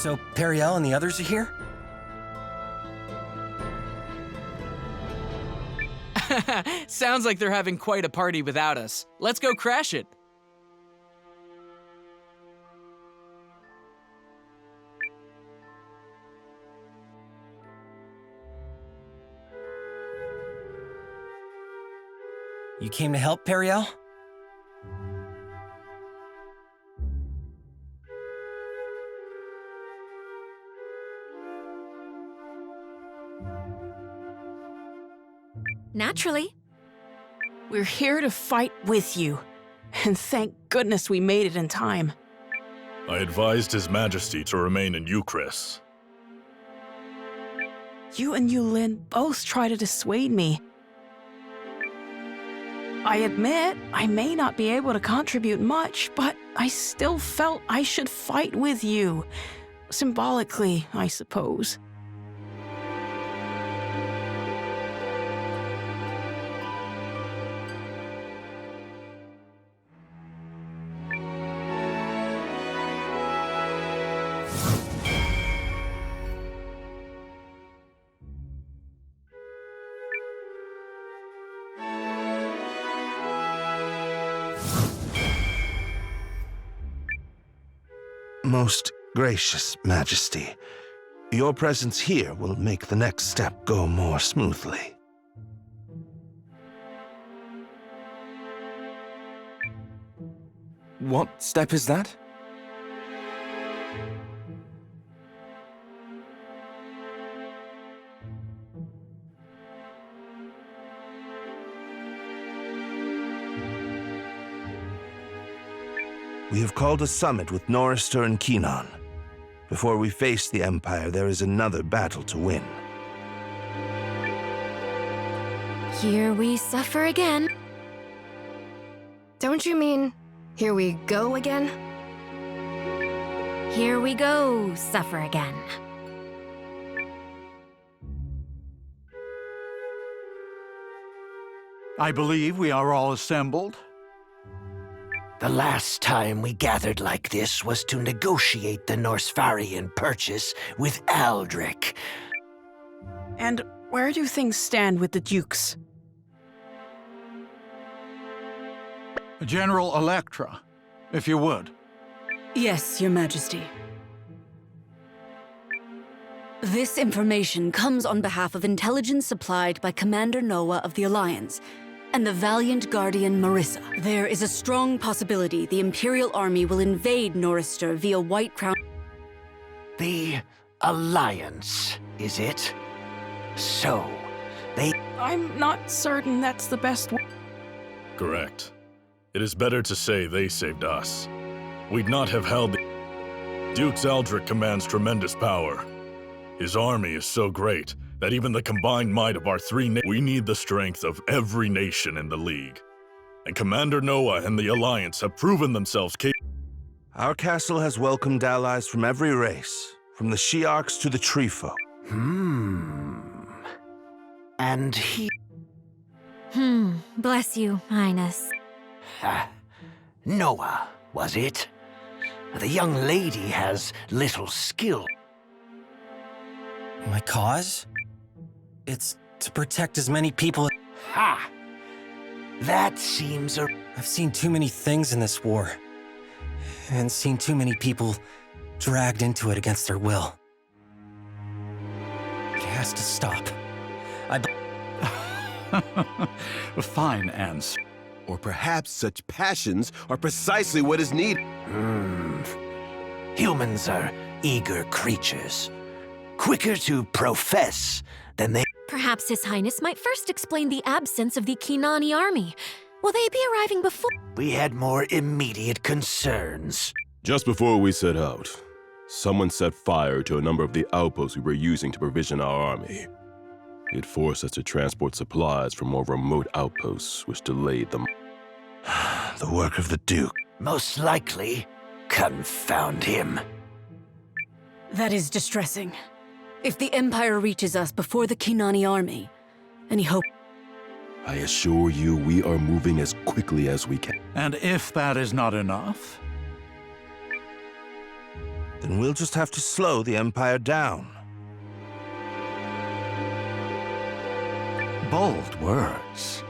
So, Periel and the others are here? Sounds like they're having quite a party without us. Let's go crash it. You came to help, Periel? Naturally. We're here to fight with you. And thank goodness we made it in time. I advised His Majesty to remain in Eucris. You and Eiyuden both try to dissuade me. I admit I may not be able to contribute much, but I still felt I should fight with you. Symbolically, I suppose. Most gracious Majesty, your presence here will make the next step go more smoothly. What step is that? We have called a summit with Norrister and Kenon. Before we face the Empire, there is another battle to win. Here we suffer again. Don't you mean, here we go again? Here we go, suffer again. I believe we are all assembled. The last time we gathered like this was to negotiate the Norsfarian purchase with Aldrich. And where do things stand with the Dukes? General Electra, if you would. Yes, Your Majesty. This information comes on behalf of intelligence supplied by Commander Noah of the Alliance and the valiant Guardian Marissa. There is a strong possibility the Imperial Army will invade Norrister via White Crown. The Alliance, is it? So, I'm not certain that's the best way. Correct. It is better to say they saved us. We'd not have held the... Duke Aldrich commands tremendous power. His army is so great that even the combined might of our we need the strength of every nation in the League. And Commander Noah and the Alliance have proven themselves capable. Our castle has welcomed allies from every race, from the Shi'arks to the Treefolk. And he... Bless you, Highness. Noah, was it? The young lady has little skill. My cause? It's to protect as many people. Ha! That seems a... I've seen too many things in this war, and seen too many people dragged into it against their will. It has to stop. Fine answer. Or perhaps such passions are precisely what is needed. Humans are eager creatures. Quicker to profess than they... Perhaps His Highness might first explain the absence of the Kinani army. Will they be arriving before? We had more immediate concerns. Just before we set out, someone set fire to a number of the outposts we were using to provision our army. It forced us to transport supplies from more remote outposts, which delayed them. The work of the Duke. Most likely, confound him. That is distressing. If the Empire reaches us before the Kinani army, any hope... I assure you we are moving as quickly as we can. And if that is not enough? Then we'll just have to slow the Empire down. Bold words.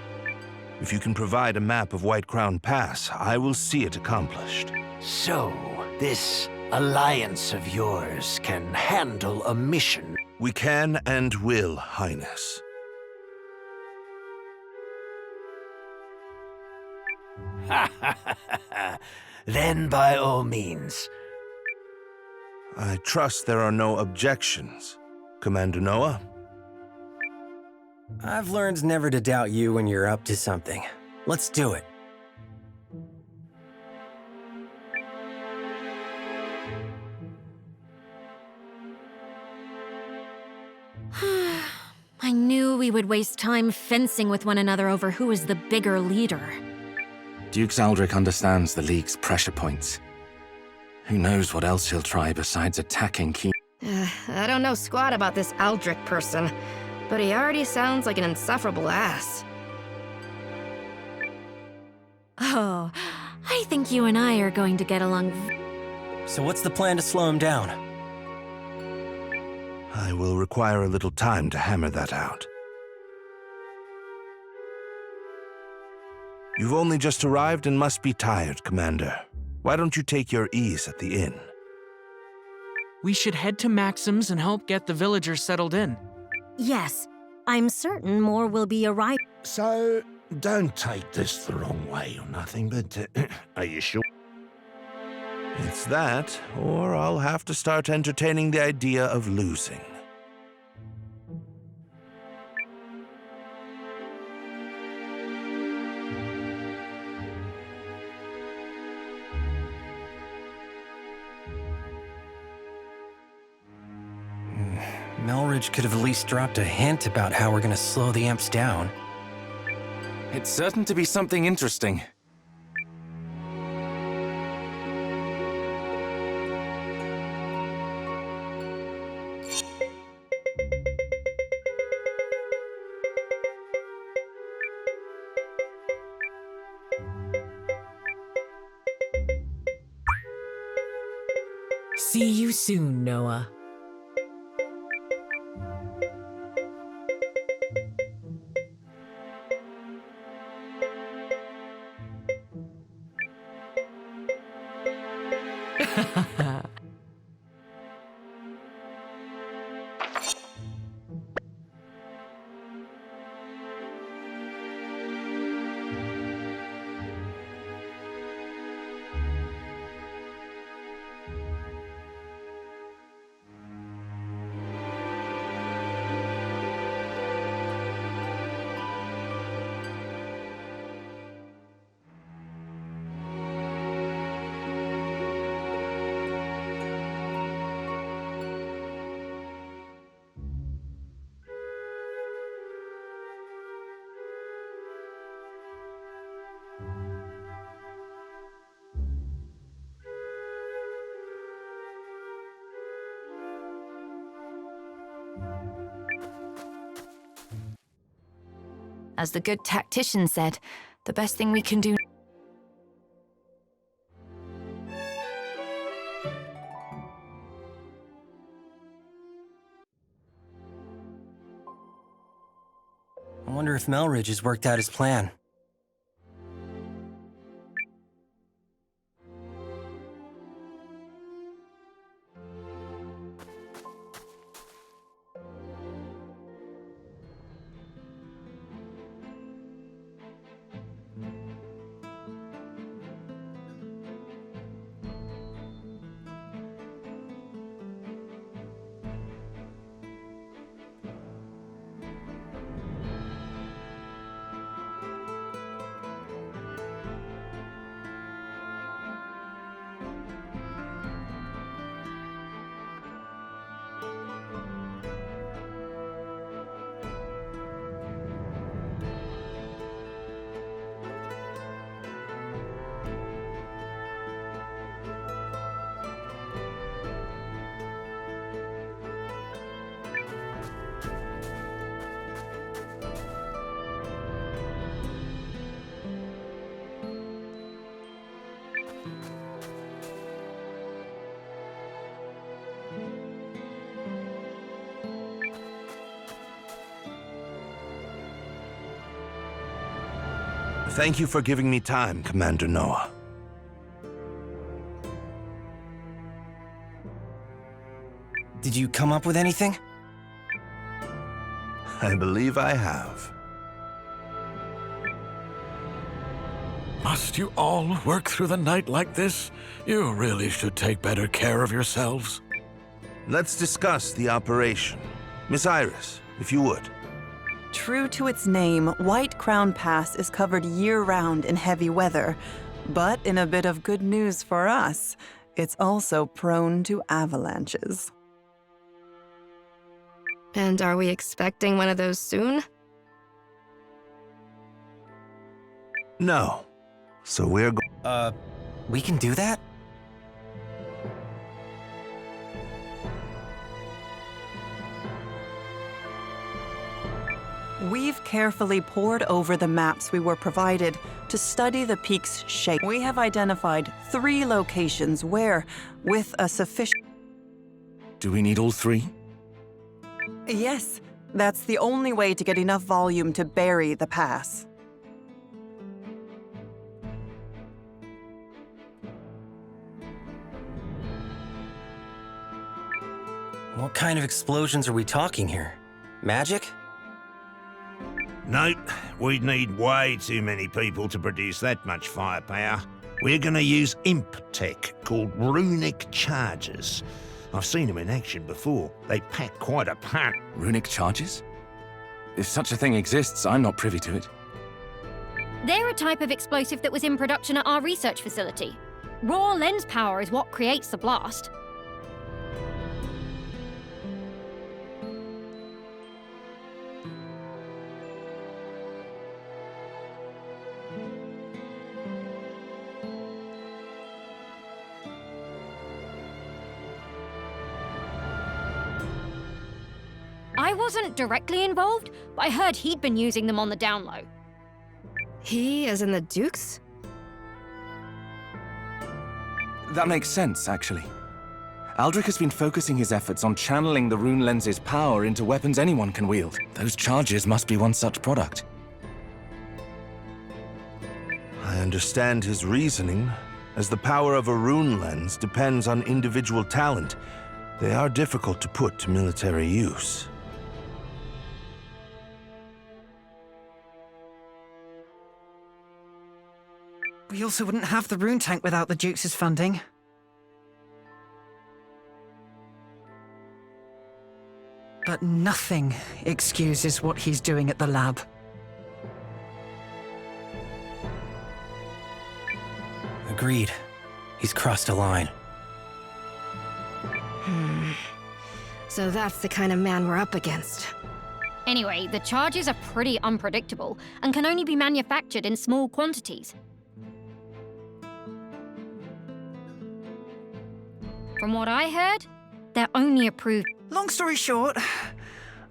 If you can provide a map of White Crown Pass, I will see it accomplished. So, this alliance of yours can handle a mission. We can and will, Highness. Then by all means. I trust there are no objections, Commander Noah. I've learned never to doubt you when you're up to something. Let's do it. I knew we would waste time fencing with one another over who is the bigger leader. Duke Aldrich understands the League's pressure points. Who knows what else he'll try besides attacking Key. I don't know squat about this Aldrich person, but he already sounds like an insufferable ass. Oh, I think you and I are going to get along. So what's the plan to slow him down? I will require a little time to hammer that out. You've only just arrived and must be tired, Commander. Why don't you take your ease at the inn? We should head to Maxim's and help get the villagers settled in. Yes, I'm certain more will be arriving. So, don't take this the wrong way or nothing, but are you sure? It's that, or I'll have to start entertaining the idea of losing. Melridge could have at least dropped a hint about how we're gonna slow the amps down. It's certain to be something interesting. See you soon, Noah. As the good tactician said, the best thing we can do. I wonder if Melridge has worked out his plan. Thank you for giving me time, Commander Noah. Did you come up with anything? I believe I have. Must you all work through the night like this? You really should take better care of yourselves. Let's discuss the operation. Miss Iris, if you would. True to its name, White Crown Pass is covered year-round in heavy weather. But in a bit of good news for us, it's also prone to avalanches. And are we expecting one of those soon? No. So we're we can do that? We've carefully pored over the maps we were provided to study the peak's shape. We have identified 3 locations where, with a sufficient... Do we need all 3? Yes, that's the only way to get enough volume to bury the pass. What kind of explosions are we talking here? Magic? Nope, we'd need way too many people to produce that much firepower. We're gonna use imp tech called runic charges. I've seen them in action before. They pack quite a punch. Runic charges? If such a thing exists, I'm not privy to it. They're a type of explosive that was in production at our research facility. Raw lens power is what creates the blast. I wasn't directly involved, but I heard he'd been using them on the down low. He, as in the Dukes? That makes sense, actually. Aldrich has been focusing his efforts on channeling the rune lens's power into weapons anyone can wield. Those charges must be one such product. I understand his reasoning. As the power of a rune lens depends on individual talent, they are difficult to put to military use. We also wouldn't have the rune tank without the Duke's funding. But nothing excuses what he's doing at the lab. Agreed. He's crossed a line. So that's the kind of man we're up against. Anyway, the charges are pretty unpredictable and can only be manufactured in small quantities. From what I heard, they're only approved. Long story short,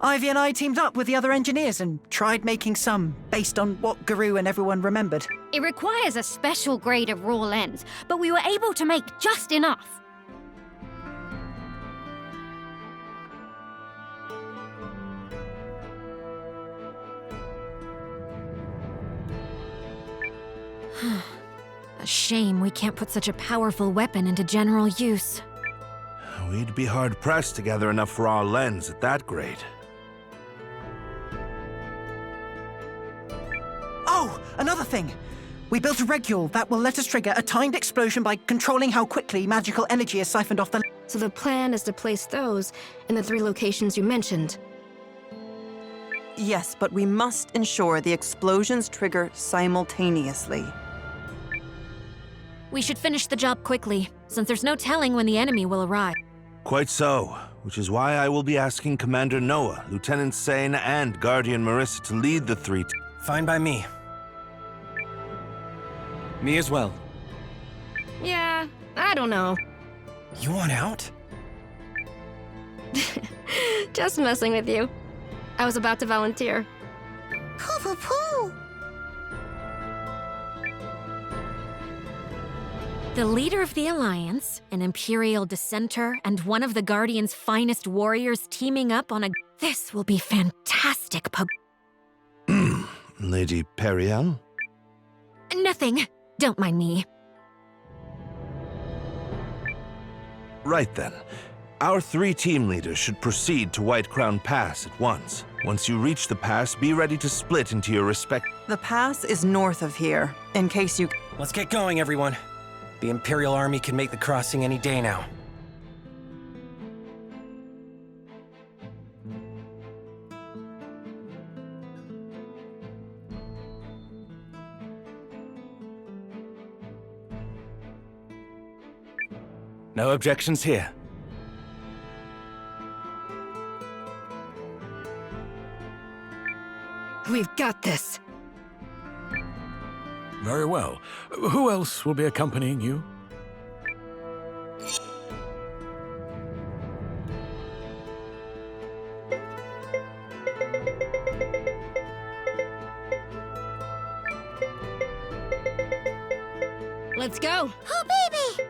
Ivy and I teamed up with the other engineers and tried making some based on what Guru and everyone remembered. It requires a special grade of raw lens, but we were able to make just enough. A shame we can't put such a powerful weapon into general use. We'd be hard-pressed to gather enough raw lens at that grade. Oh, another thing. We built a regule that will let us trigger a timed explosion by controlling how quickly magical energy is siphoned off the... So the plan is to place those in the 3 locations you mentioned. Yes, but we must ensure the explosions trigger simultaneously. We should finish the job quickly, since there's no telling when the enemy will arrive. Quite so, which is why I will be asking Commander Noah, Lieutenant Sane, and Guardian Marissa to lead the 3 Fine by me. Me as well. Yeah, I don't know. You want out? Just messing with you. I was about to volunteer. Poo-poo-poo! The leader of the Alliance, an Imperial dissenter, and one of the Guardian's finest warriors teaming up on a... This will be fantastic, Lady Periel? Nothing. Don't mind me. Right then. Our 3 team leaders should proceed to White Crown Pass at once. Once you reach the pass, be ready to split into your The pass is north of here, in case you... Let's get going, everyone. The Imperial Army can make the crossing any day now. No objections here. We've got this. Very well. Who else will be accompanying you? Let's go. Oh, baby!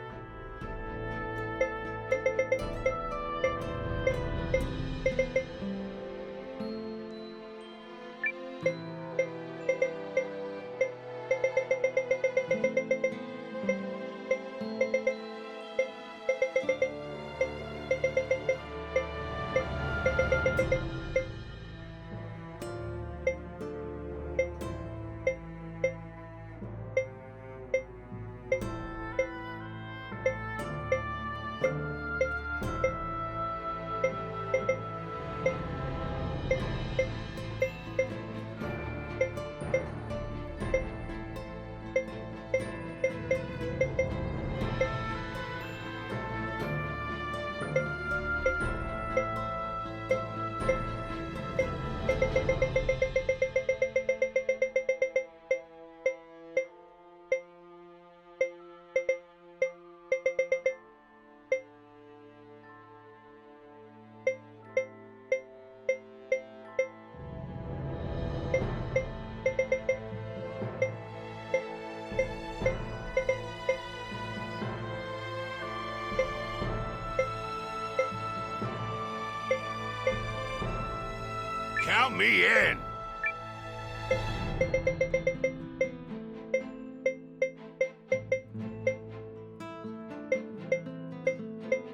Count me in.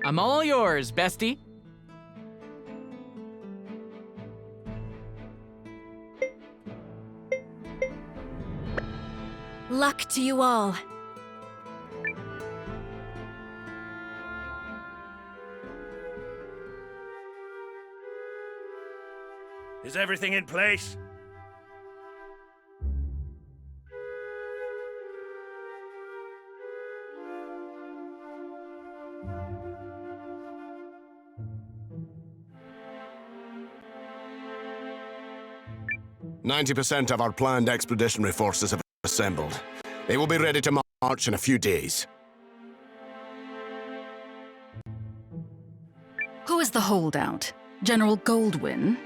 I'm all yours, bestie. Luck to you all. Is everything in place? "90% of our planned expeditionary forces have assembled. They will be ready to march in a few days." Who is the holdout? General Goldwyn?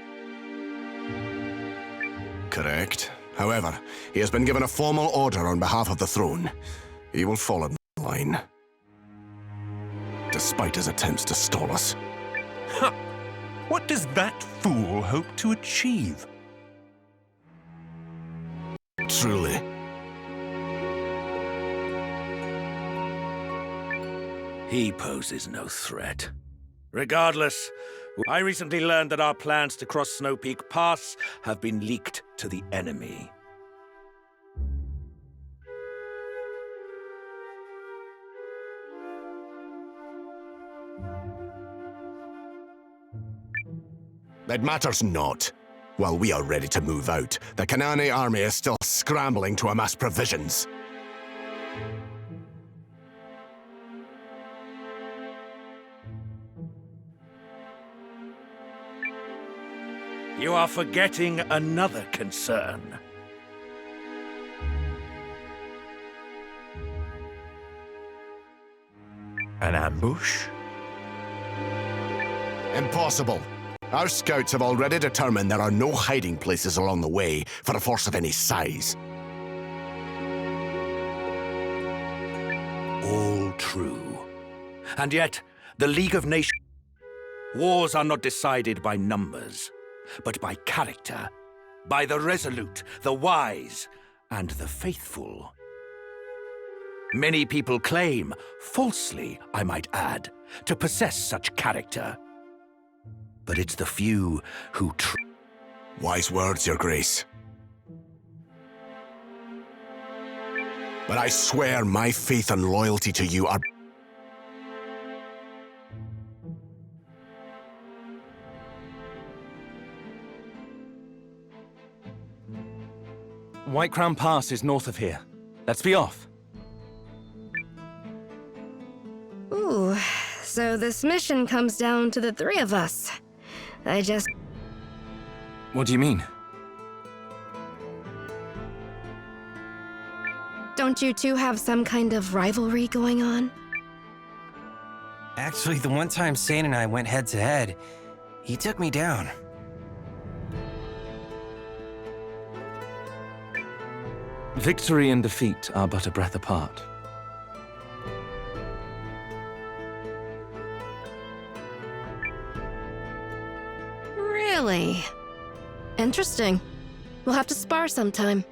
Correct. However, he has been given a formal order on behalf of the throne. He will fall in line, despite his attempts to stall us. What does that fool hope to achieve? Truly. He poses no threat. Regardless, I recently learned that our plans to cross Snow Peak Pass have been leaked to the enemy. It matters not. While we are ready to move out, the Kanani army is still scrambling to amass provisions. You are forgetting another concern. An ambush? Impossible. Our scouts have already determined there are no hiding places along the way for a force of any size. All true. And yet, the League of Nations... Wars are not decided by numbers, but by character, by the resolute, the wise, and the faithful. Many people claim, falsely, I might add, to possess such character. But it's the few who Wise words, Your Grace. But I swear my faith and loyalty to you are... White Crown Pass is north of here. Let's be off. Ooh, so this mission comes down to the three of us. What do you mean? Don't you two have some kind of rivalry going on? Actually, the one time Sane and I went head-to-head, he took me down. Victory and defeat are but a breath apart. Really? Interesting. We'll have to spar sometime.